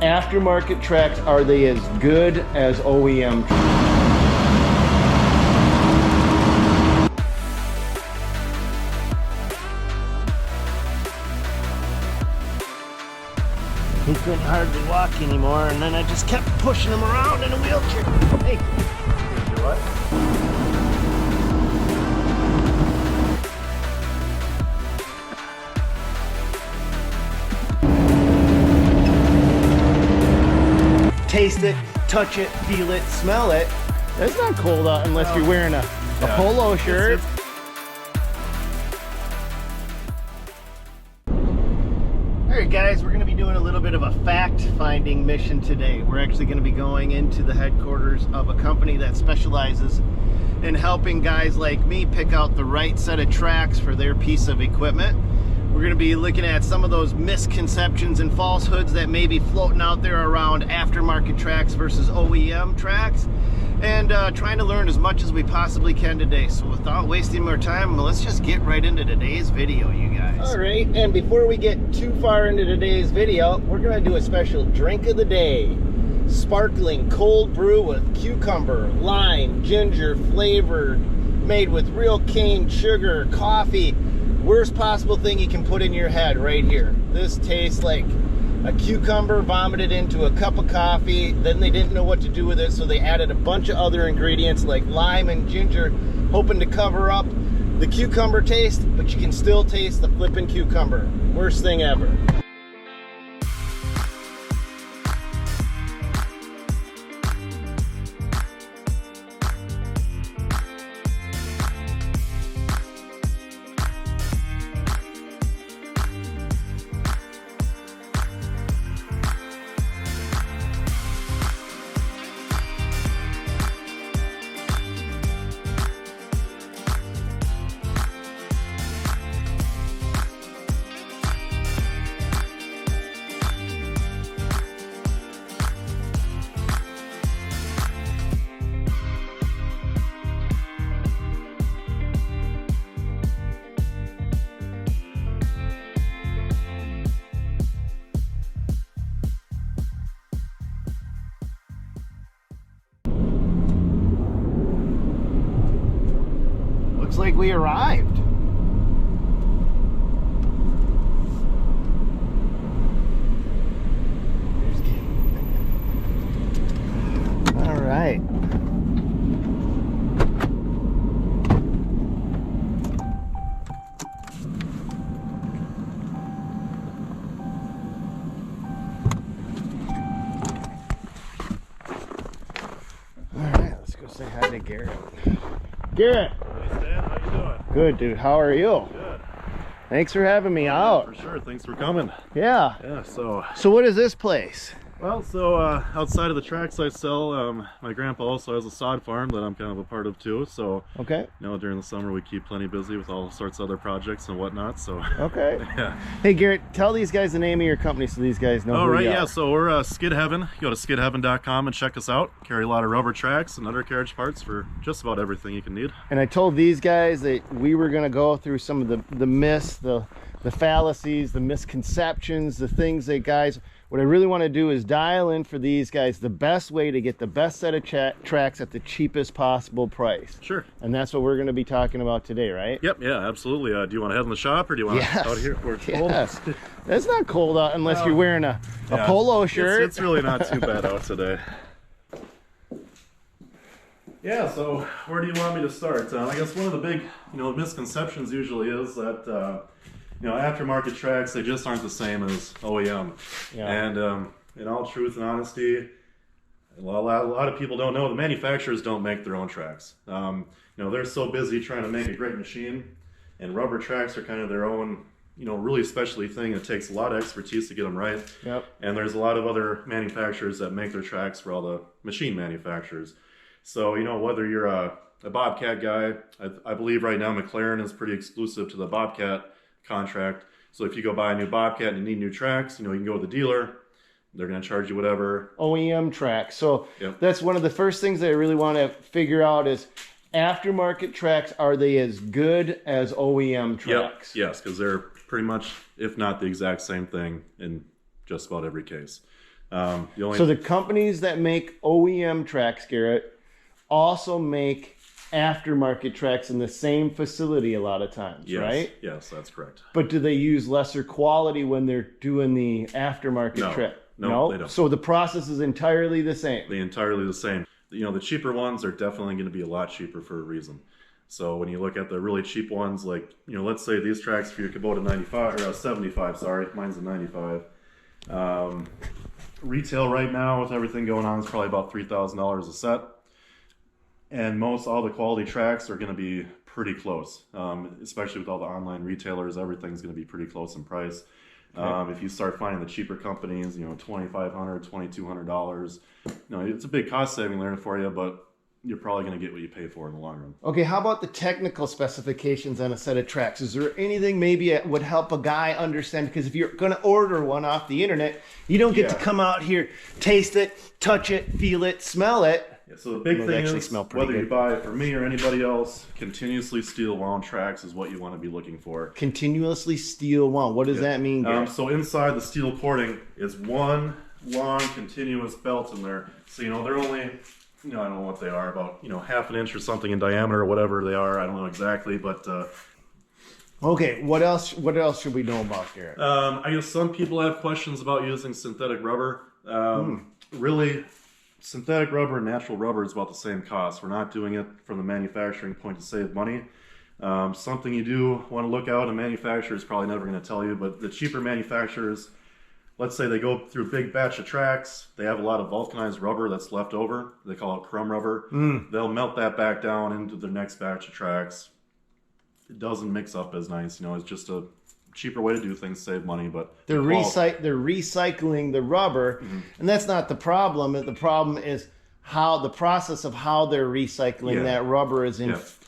Aftermarket tracks, are they as good as OEM tracks? He couldn't hardly walk anymore, and then I just kept pushing him around in a wheelchair. Hey, you what? Taste it, touch it, feel it, smell it. It's not cold out unless you're wearing a polo shirt. Alright guys, we're going to be doing a little bit of a fact-finding mission today. We're actually going to be going into the headquarters of a company that specializes in helping guys like me pick out the right set of tracks for their piece of equipment. We're going to be looking at some of those misconceptions and falsehoods that may be floating out there around aftermarket tracks versus OEM tracks, and trying to learn as much as we possibly can today. So without wasting more time, let's just get right into today's video, you guys. All right, and before we get too far into today's video, we're going to do a special drink of the day. Sparkling cold brew with cucumber, lime, ginger flavored, made with real cane sugar, coffee. Worst possible thing you can put in your head right here. This tastes like a cucumber vomited into a cup of coffee. Then they didn't know what to do with it, so they added a bunch of other ingredients like lime and ginger, hoping to cover up the cucumber taste, but you can still taste the flippin' cucumber. Worst thing ever. Looks like we arrived. All right. All right, let's go say hi to Garrett. Garrett. How you doing? Good, dude. How are you? Good. Thanks for having me out. For sure. Thanks for coming. Yeah. Yeah. So what is this place? Well, outside of the tracks I sell, my grandpa also has a sod farm that I'm kind of a part of too. So Okay. during the summer we keep plenty busy with all sorts of other projects and whatnot. So Okay. yeah. Hey Garrett, tell these guys the name of your company so these guys know who you are. Yeah. So we're Skid Heaven. You go to skidheaven.com and check us out. Carry a lot of rubber tracks and undercarriage parts for just about everything you can need. And I told these guys that we were going to go through some of the myths, the fallacies, the misconceptions, the things that guys, what I really want to do is dial in for these guys the best way to get the best set of tracks at the cheapest possible price. Sure. And that's what we're going to be talking about today, right? Yep. Yeah, absolutely. Do you want to head in the shop or do you want to out here where it's cold? Yes. It's not cold out unless you're wearing a polo shirt. It's really not too bad out today. Yeah, so where do you want me to start? I guess one of the big, misconceptions usually is that, aftermarket tracks, they just aren't the same as OEM. Yeah. And in all truth and honesty, a lot of people don't know the manufacturers don't make their own tracks. They're so busy trying to make a great machine, and rubber tracks are kind of their own, really specialty thing. It takes a lot of expertise to get them right. Yep. And there's a lot of other manufacturers that make their tracks for all the machine manufacturers. So, whether you're a Bobcat guy, I believe right now McLaren is pretty exclusive to the Bobcat contract. So if you go buy a new Bobcat and you need new tracks, you can go to the dealer. They're going to charge you whatever. OEM tracks. So Yep. That's one of the first things that I really want to figure out is aftermarket tracks, are they as good as OEM tracks? Yes, because they're pretty much, if not the exact same thing in just about every case. So the companies that make OEM tracks, Garrett, also make aftermarket tracks in the same facility a lot of times, yes, right? Yes, that's correct. But do they use lesser quality when they're doing the aftermarket track? No, they don't. So the process is entirely the same. They're entirely the same. You know, the cheaper ones are definitely going to be a lot cheaper for a reason. So when you look at the really cheap ones, like, you know, let's say these tracks for your Kubota 95 or 75, sorry, mine's a 95. Retail right now with everything going on is probably about $3,000 a set. And all the quality tracks are going to be pretty close, especially with all the online retailers. Everything's going to be pretty close in price. Okay. If you start finding the cheaper companies, you know, $2,500, $2,200, you know, it's a big cost saving there for you, but you're probably going to get what you pay for in the long run. Okay, how about the technical specifications on a set of tracks? Is there anything maybe that would help a guy understand? Because if you're going to order one off the internet, you don't get to come out here, taste it, touch it, feel it, smell it. Yeah, so the big thing is, whether you buy it for me or anybody else, continuously steel wound tracks is what you want to be looking for. Continuously steel wound. What does that mean, Gary? So inside the steel cording is one long continuous belt in there. So, you know, they're only, you know, I don't know what they are, about, you know, half an inch or something in diameter or whatever they are. I don't know exactly, but... Okay, what else should we know about, Garrett? I guess some people have questions about using synthetic rubber. Really... Synthetic rubber and natural rubber is about the same cost. We're not doing it from the manufacturing point to save money. Something you do want to look out, a manufacturer is probably never going to tell you, but the cheaper manufacturers, let's say they go through a big batch of tracks, they have a lot of vulcanized rubber that's left over. They call it crumb rubber. They'll melt that back down into their next batch of tracks. It doesn't mix up as nice, you know, it's just a cheaper way to do things, save money, but they're recycling the rubber, and that's not the problem. The problem is how the process of how they're recycling that rubber is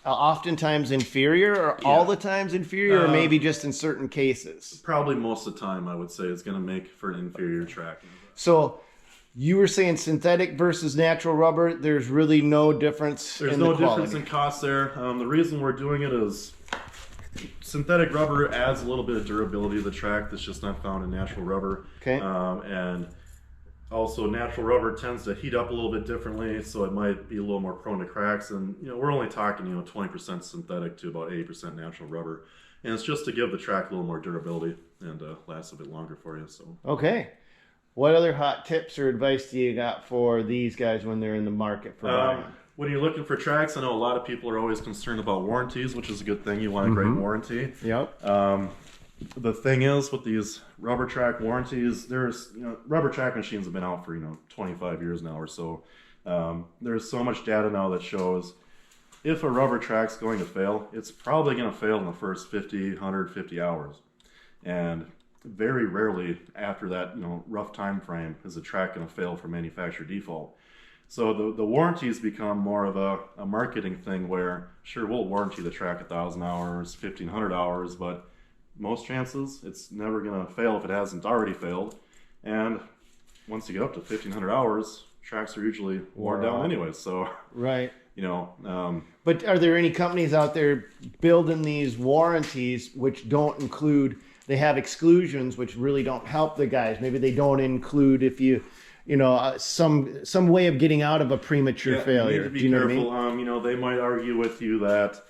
oftentimes inferior, or all the times inferior, or maybe just in certain cases. Probably most of the time, I would say, it's going to make for an inferior track. So you were saying synthetic versus natural rubber. There's really no difference. There's no difference in cost there. The reason we're doing it is synthetic rubber adds a little bit of durability to the track that's just not found in natural rubber. Okay. And also natural rubber tends to heat up a little bit differently, so it might be a little more prone to cracks. And, you know, we're only talking, you know, 20% synthetic to about 80% natural rubber. And it's just to give the track a little more durability and last a bit longer for you. So. Okay. What other hot tips or advice do you got for these guys when they're in the market for buying? When you're looking for tracks, I know a lot of people are always concerned about warranties, which is a good thing. You want a great warranty. Yep. The thing is, with these rubber track warranties, there's, you know, rubber track machines have been out for, you know, 25 years now or so. There's so much data now that shows if a rubber track's going to fail, it's probably going to fail in the first 50, 150 hours. And very rarely after that, you know, rough time frame is a track going to fail for manufacturer default. So the warranties become more of a marketing thing where, sure, we'll warranty the track 1,000 hours, 1,500 hours, but most chances it's never going to fail if it hasn't already failed. And once you get up to 1,500 hours, tracks are usually worn down anyway. So, right. You know. But are there any companies out there building these warranties which don't include, they have exclusions which really don't help the guys? Maybe they don't include if you know, some way of getting out of a premature failure. You need to be Do you careful. know what I mean? You know, they might argue with you that,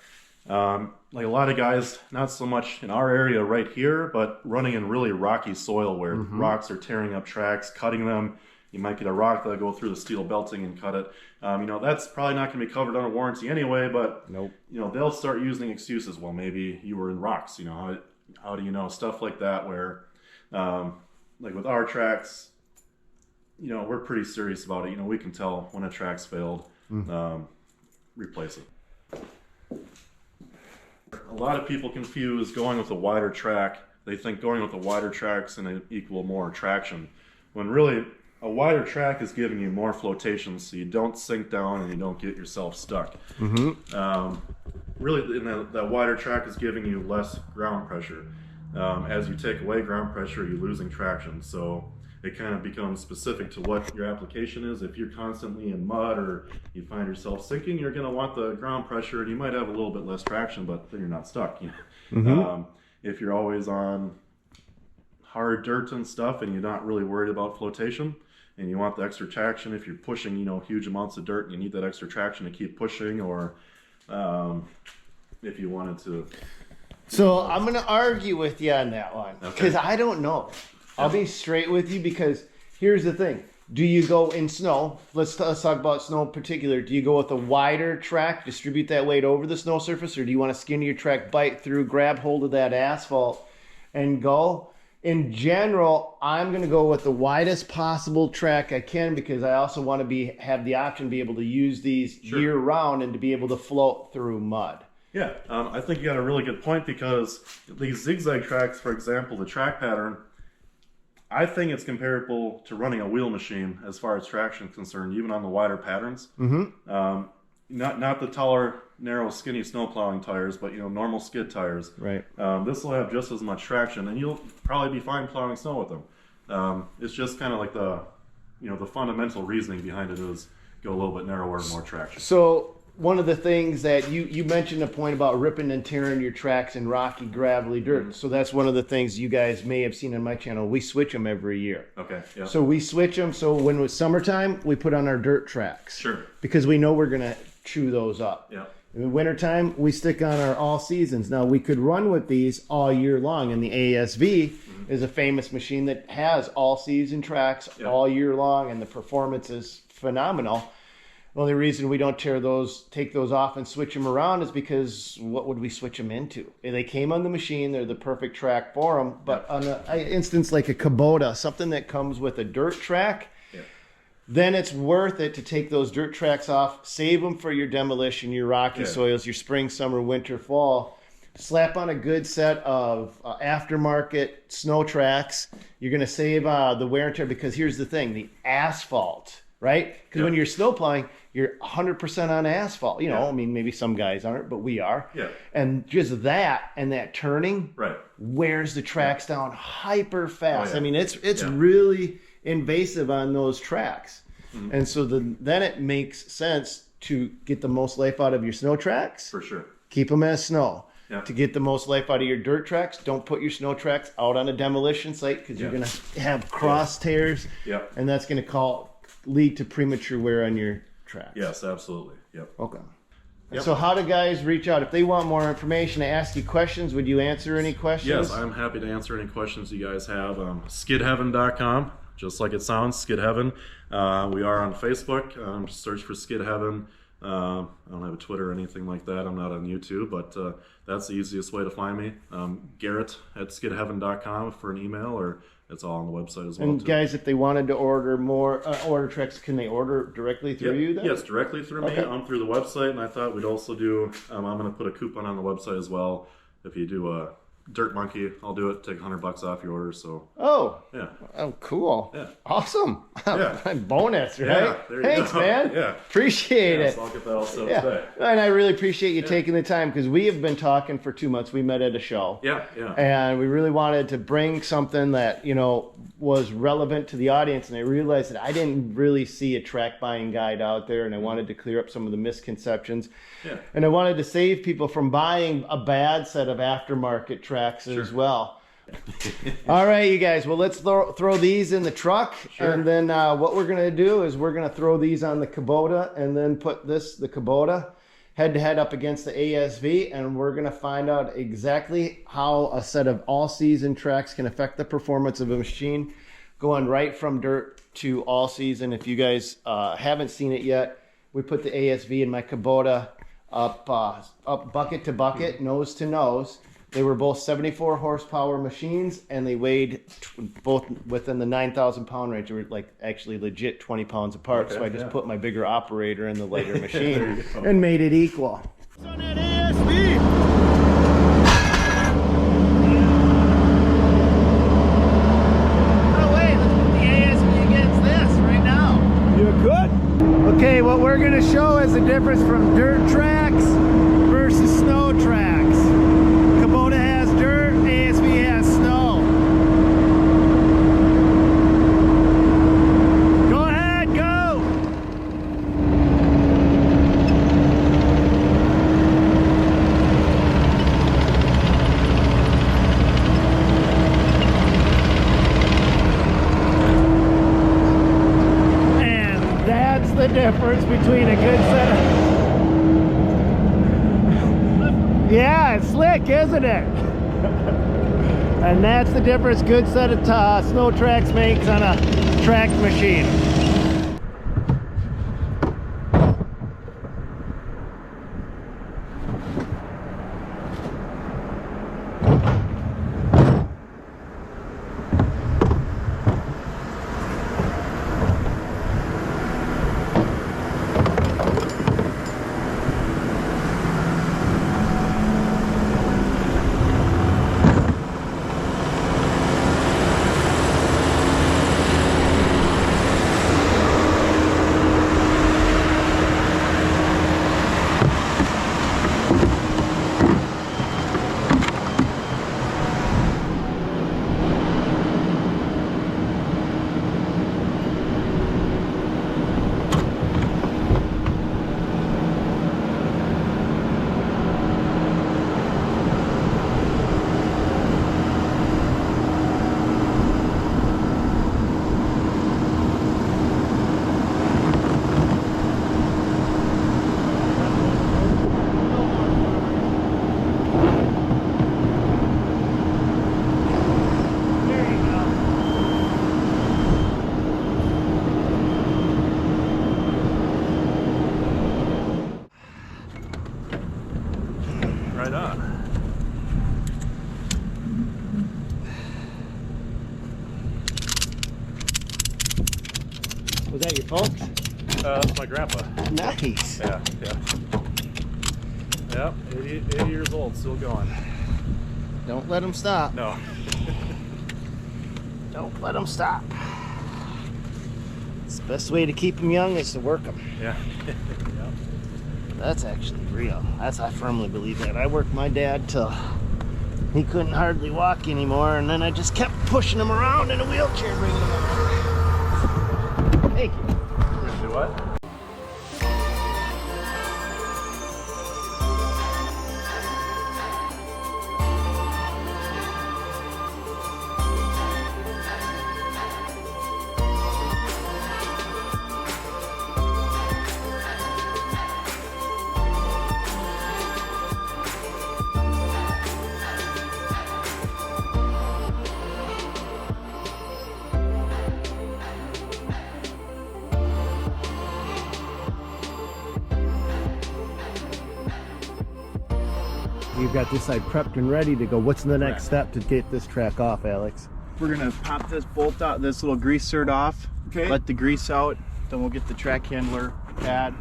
like a lot of guys, not so much in our area right here, but running in really rocky soil where rocks are tearing up tracks, cutting them. You might get a rock that'll go through the steel belting and cut it. You know, that's probably not going to be covered under warranty anyway, but, Nope. You know, they'll start using excuses. Well, maybe you were in rocks, you know, how do you know? Stuff like that where, like with our tracks, you know, we're pretty serious about it. You know, we can tell when a track's failed, replace it. A lot of people confuse going with a wider track. They think going with a wider track's going to equal more traction, when really a wider track is giving you more flotation, so you don't sink down and you don't get yourself stuck. Really, that wider track is giving you less ground pressure. As you take away ground pressure, you're losing traction. So it kind of becomes specific to what your application is. If you're constantly in mud or you find yourself sinking, you're going to want the ground pressure, and you might have a little bit less traction, but then you're not stuck. You know? If you're always on hard dirt and stuff and you're not really worried about flotation, and you want the extra traction if you're pushing, you know, huge amounts of dirt and you need that extra traction to keep pushing, or if you wanted to. So I'm going to argue with you on that one because I don't know. I'll be straight with you because here's the thing. Do you go in snow? Let's talk about snow in particular. Do you go with a wider track, distribute that weight over the snow surface, or do you want to skinny your track, bite through, grab hold of that asphalt, and go? In general, I'm going to go with the widest possible track I can because I also want to have the option to be able to use these year round and to be able to float through mud. Yeah, I think you got a really good point because these zigzag tracks, for example, the track pattern, I think it's comparable to running a wheel machine as far as traction is concerned, even on the wider patterns. Not the taller, narrow, skinny snow plowing tires, but, you know, normal skid tires. Right. This will have just as much traction, and you'll probably be fine plowing snow with them. It's just kind of like the fundamental reasoning behind it is go a little bit narrower and more traction. So one of the things that you mentioned a point about ripping and tearing your tracks in rocky, gravelly dirt. So that's one of the things you guys may have seen on my channel. We switch them every year. Okay. Yeah. So we switch them. So when it's summertime, we put on our dirt tracks. Sure. Because we know we're going to chew those up. Yeah. In the wintertime, we stick on our all seasons. Now, we could run with these all year long, and the ASV is a famous machine that has all season tracks all year long, and the performance is phenomenal. The only reason we don't take those off and switch them around is because what would we switch them into? They came on the machine, they're the perfect track for them, but on an instance like a Kubota, something that comes with a dirt track, then it's worth it to take those dirt tracks off, save them for your demolition, your rocky soils, your spring, summer, winter, fall. Slap on a good set of aftermarket snow tracks. You're going to save the wear and tear because here's the thing, the asphalt, right? Because when you're snow plowing, you're 100% on asphalt. You know, I mean, maybe some guys aren't, but we are. Yeah. And just that and that turning wears the tracks down hyper fast. I mean, it's really invasive on those tracks. And so then it makes sense to get the most life out of your snow tracks. For sure. Keep them as snow. To get the most life out of your dirt tracks, don't put your snow tracks out on a demolition site because you're going to have cross tears. And that's going to lead to premature wear on your tracks. Yes, absolutely. Yep. Okay. So how do guys reach out? If they want more information to ask you questions, would you answer any questions? Yes, I'm happy to answer any questions you guys have. Skidheaven.com, just like it sounds, Skid Heaven. We are on Facebook. Just search for Skid Heaven. I don't have a Twitter or anything like that. I'm not on YouTube, but that's the easiest way to find me. Garrett at skidheaven.com for an email, or it's all on the website as well. And guys, if they wanted to order more order tracks, can they order directly through you then? Yes, directly through me. I'm through the website, and I thought we'd also do, I'm going to put a coupon on the website as well. If you do a Dirt Monkey, I'll do it, take $100 off your order. So oh cool, awesome. Bonus, right? There you Thanks go. Man, appreciate it. So I'll get that all set up today. And I really appreciate you taking the time because we have been talking for 2 months. We met at a show, and we really wanted to bring something that was relevant to the audience, and I realized that I didn't really see a track buying guide out there, and I wanted to clear up some of the misconceptions, and I wanted to save people from buying a bad set of aftermarket tracks as well. All right, you guys, well, let's throw these in the truck, and then what we're gonna do is we're gonna throw these on the Kubota and then put the Kubota head to head up against the ASV, and we're gonna find out exactly how a set of all season tracks can affect the performance of a machine going right from dirt to all season. If you guys haven't seen it yet, we put the ASV in my Kubota up bucket to bucket, nose to nose. They were both 74 horsepower machines, and they weighed both within the 9,000 pound range. They were actually legit 20 pounds apart. So I just put my bigger operator in the lighter machine and made it equal. On that ASV. No way, let's put the ASV against this right now. You good? Okay, what we're gonna show is the difference from dirt tracks versus snow tracks. Kubota has dirt, ASV has snow. Go ahead, go! the difference between a good set of... Yeah, it's slick, isn't it? And that's the difference good set of snow tracks makes on a track machine. Right on. Was that your folks? That's my grandpa. Nice. Yeah. Yep, 80 years old, still going. Don't let them stop. No. Don't let them stop. It's the best way to keep them young is to work them. Yeah. That's actually real. I firmly believe that. I worked my dad till he couldn't hardly walk anymore, and then I just kept pushing him around in a wheelchair, bringing him over. Thank you. Do what? You've got this side prepped and ready to go. What's the next Correct. step to get this track off, Alex? We're gonna pop this bolt out, this little grease cert off. Okay. Let the grease out. Then we'll get the track handler pad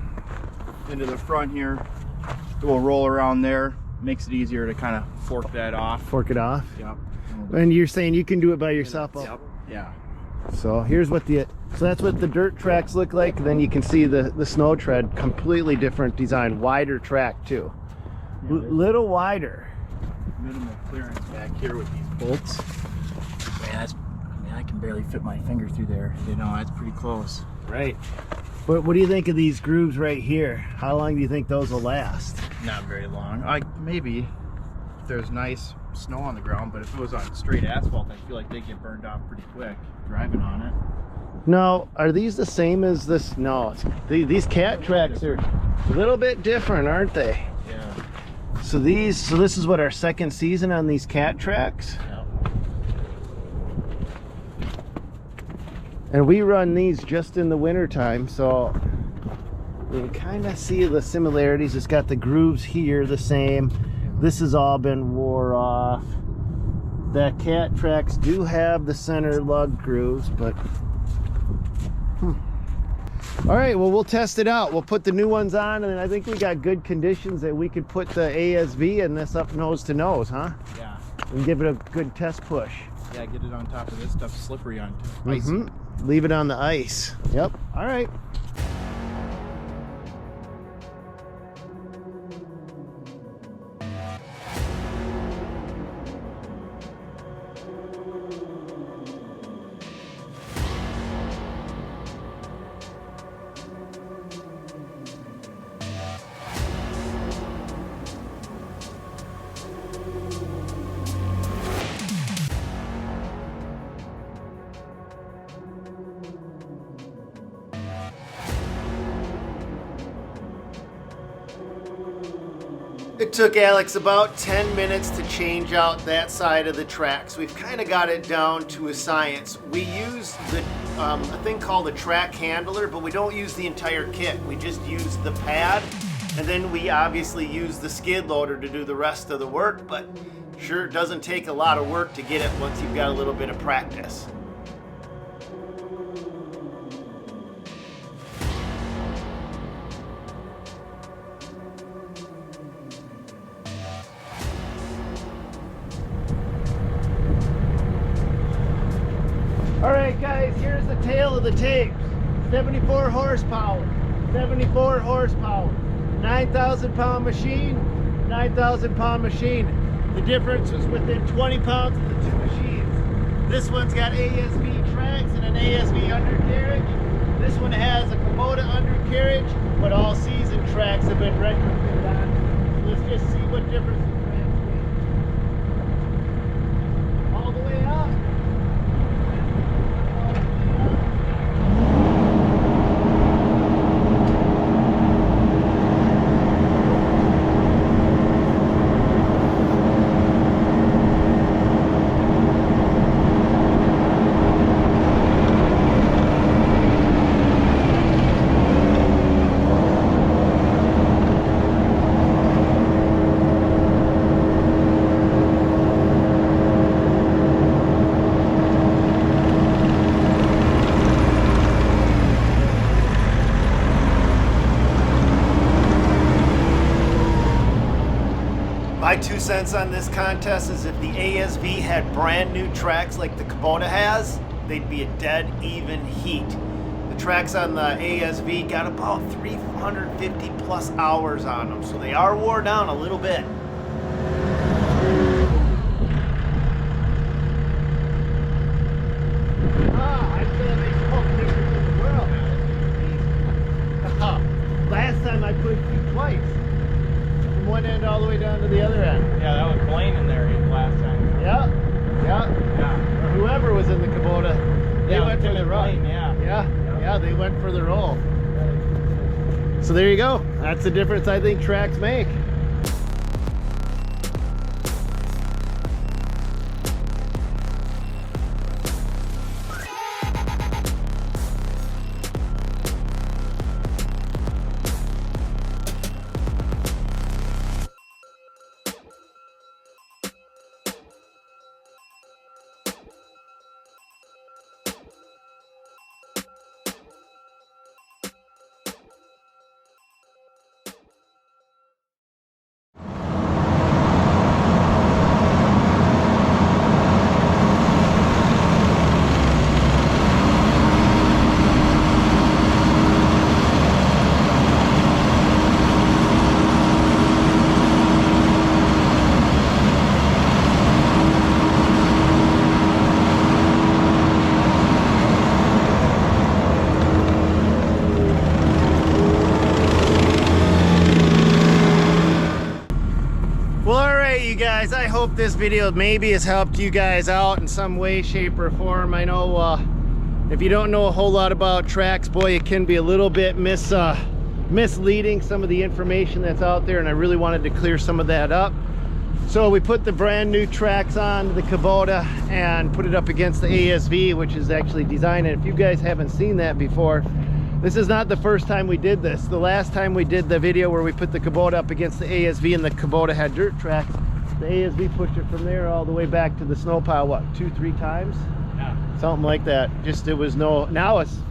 into the front here. We'll roll around there. Makes it easier to kind of fork that off. Fork it off. Yep. And you're saying you can do it by yourself? Yep. Yeah. So here's what so that's what the dirt tracks look like. Then you can see the snow tread, completely different design, wider track too. Yeah, Little wider. minimal clearance back here with these bolts. Man, I can barely fit my finger through there. You know, that's pretty close. Right. But what do you think of these grooves right here? How long do you think those will last? Not very long. Maybe if there's nice snow on the ground, but if it was on straight asphalt, I feel like they get burned off pretty quick driving on it. No, are these the same as this? No, these cat tracks are a little bit different, aren't they? Yeah. So this is what, our second season on these cat tracks? Yep. And we run these just in the winter time, so you can kind of see the similarities. It's got the grooves here the same. This has all been wore off. The cat tracks do have the center lug grooves, but all right, well, we'll test it out. We'll put the new ones on, and I think we got good conditions that we could put the ASV in this up nose to nose, huh? Yeah. And give it a good test push. Yeah, get it on top of this stuff, slippery on ice. Leave it on the ice. Yep. All right. It took Alex about 10 minutes to change out that side of the tracks. We've kind of got it down to a science. We use a thing called a track handler, but we don't use the entire kit. We just use the pad, and then we obviously use the skid loader to do the rest of the work, but sure, it doesn't take a lot of work to get it once you've got a little bit of practice. Alright guys, here's the tail of the tapes. 74 horsepower, 74 horsepower, 9,000 pound machine, 9,000 pound machine. The difference is within 20 pounds of the two machines. This one's got ASV tracks and an ASV undercarriage. This one has a Kubota undercarriage, but all season tracks have been retrofitted on. Let's just see what difference the tracks make. All the way up. My 2 cents on this contest is if the ASV had brand new tracks like the Kubota has, they'd be a dead even heat. The tracks on the ASV got about 350 plus hours on them, so they are wore down a little bit. I feel they smoke different in the world. Last time I put it through twice. From one end all the way down to the other end. Yeah, that was Blaine in there last time. Yeah. Yeah. Or whoever was in the Kubota, they went for the run. Blaine, Yeah, they went for the roll. So there you go. That's the difference I think tracks make. You guys, I hope this video maybe has helped you guys out in some way, shape, or form. I know if you don't know a whole lot about tracks, boy, it can be a little bit misleading, some of the information that's out there, and I really wanted to clear some of that up. So we put the brand new tracks on the Kubota and put it up against the ASV, which is actually designed. And if you guys haven't seen that before, this is not the first time we did this. The last time we did the video where we put the Kubota up against the ASV and the Kubota had dirt tracks, the ASV pushed it from there all the way back to the snow pile, what, 2-3 times? Yeah. Something like that. Just it was no, now it's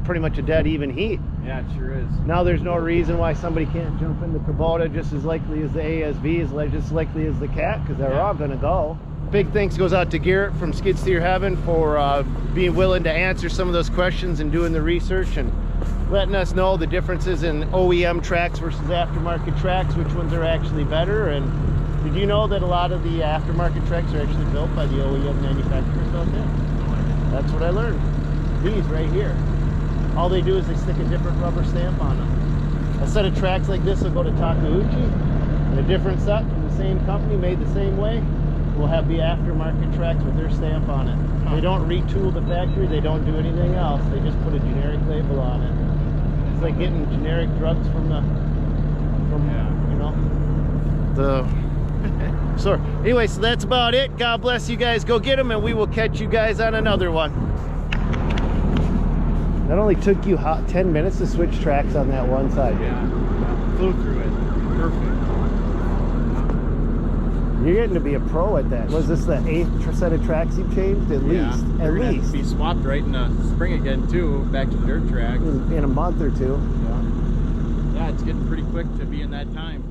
pretty much a dead even heat. Yeah, it sure is. Now there's no reason why somebody can't jump in the Kubota just as likely as the ASV, just as likely as the Cat, because they're all gonna go. Big thanks goes out to Garrett from Skid Steer Heaven for being willing to answer some of those questions and doing the research and letting us know the differences in OEM tracks versus aftermarket tracks, which ones are actually better. And did you know that a lot of the aftermarket tracks are actually built by the OEM manufacturers out there? That's what I learned. These right here. All they do is they stick a different rubber stamp on them. A set of tracks like this will go to Takeuchi, and a different set from the same company made the same way will have the aftermarket tracks with their stamp on it. They don't retool the factory, they don't do anything else, they just put a generic label on it. It's like getting generic drugs from you know, So anyway, so that's about it. God bless you guys. Go get them, and we will catch you guys on another one. That only took you 10 minutes to switch tracks on that one side. Yeah, flew through it. Perfect. You're getting to be a pro at that. Was this the 8th set of tracks you've changed? At least. At We're gonna least. be swapped right in the spring again too, back to the dirt track. In a month or two. Yeah, it's getting pretty quick to be in that time.